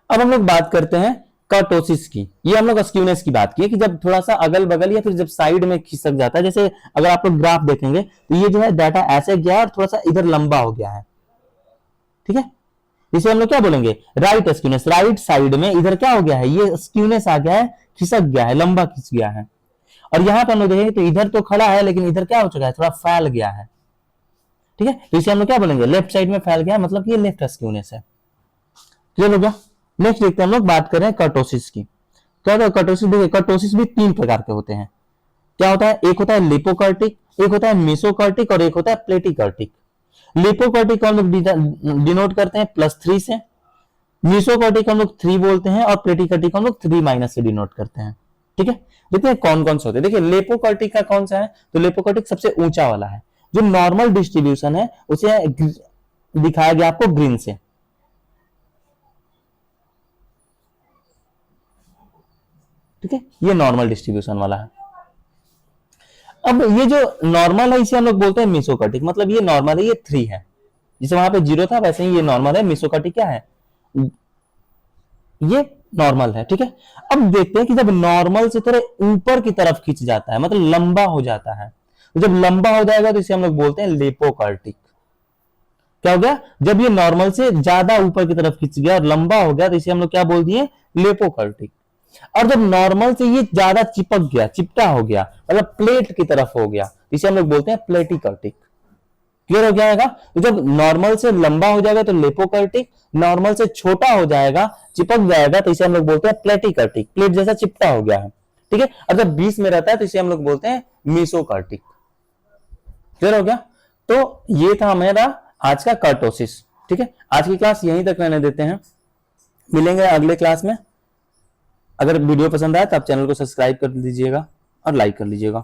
अब हम लोग बात करते हैं कर्टोसिस की। ये हम लोग स्क्यूनेस की बात की है कि जब थोड़ा सा अगल बगल या फिर जब साइड में खिसक जाता है, जैसे अगर आप लोग ग्राफ देखेंगे तो ये जो है डाटा ऐसे गया और थोड़ा सा इधर लंबा हो गया है, ठीक है। इसे हम लोग क्या बोलेंगे, राइट स्क्यूनेस, राइट साइड में इधर क्या हो गया है, ये स्क्यूनेस आ गया है, खिसक गया है, लंबा खिंच गया है। और यहां पर हम लोग देखेंगे तो इधर तो खड़ा है लेकिन इधर क्या हो चुका है, थोड़ा फैल गया है, ठीक है। तो इसे हम लोग क्या बोलेंगे, लेफ्ट साइड में फैल गया, मतलब ये लेफ्ट स्क्यूनेस है। क्लियर हो गया। नेक्स्ट देखते हैं हम लोग, बात करें कर्टोसिस की। क्या होता है कर्टोसिस, देखिए कर्टोसिस भी 3 प्रकार के होते हैं। क्या होता है, एक होता है लिपोकर्टिक, एक होता है मेसोकर्टिक और एक होता है प्लेटिकर्टिक। लिपोकर्टिक हम लोग डिनोट करते हैं +3 से, मेसोकर्टिक हम लोग 3 बोलते हैं और प्लेटिकर्टिक हम लोग 3- से डिनोट करते हैं, ठीक है। देखते हैं कौन कौन से होते हैं। देखिए लेपोकर्टिक का कौन सा है, तो लेपोकर्टिक सबसे ऊंचा वाला है, जो नॉर्मल डिस्ट्रीब्यूशन है उसे दिखाया गया आपको ग्रीन से, ठीक है। ये नॉर्मल डिस्ट्रीब्यूशन वाला है। अब ये जो नॉर्मल है इसे हम लोग बोलते हैं मेसोकर्टिक, मतलब ये नॉर्मल है, ये 3 है, जैसे वहां पे 0 था वैसे ही ये नॉर्मल है। मेसोकर्टिक क्या है, ये नॉर्मल है, ठीक है। अब देखते हैं कि जब नॉर्मल से थोड़े ऊपर की तरफ खींच जाता है, मतलब लंबा हो जाता है, तो जब लंबा हो जाएगा तो इसे हम लोग बोलते हैं लेपोकर्टिक। क्या हो गया, जब ये नॉर्मल से ज्यादा ऊपर की तरफ खींच गया और लंबा हो गया तो इसे हम लोग क्या बोल दिए, लेपोकर्टिक। और जब नॉर्मल से ये ज्यादा चिपक गया, चिपटा हो गया, मतलब प्लेट की तरफ हो गया, इसे हम लोग बोलते हैं प्लेटिकर्टिक। क्लियर हो जाएगा। तो जब नॉर्मल से लंबा हो जाएगा तो लेपोकर्टिक, नॉर्मल से छोटा हो जाएगा, चिपक जाएगा, तो इसे हम लोग बोलते हैं प्लेटिकर्टिक, प्लेट जैसा चिपटा हो गया है, ठीक है। और जब बीच में रहता है तो इसे हम लोग बोलते हैं मेसोकर्टिक। क्लियर हो गया। तो ये था हमारा आज का कर्टोसिस, ठीक है। आज की क्लास यहीं तक रहने देते हैं, मिलेंगे अगले क्लास में। अगर वीडियो पसंद आए तो आप चैनल को सब्सक्राइब कर लीजिएगा और लाइक कर लीजिएगा।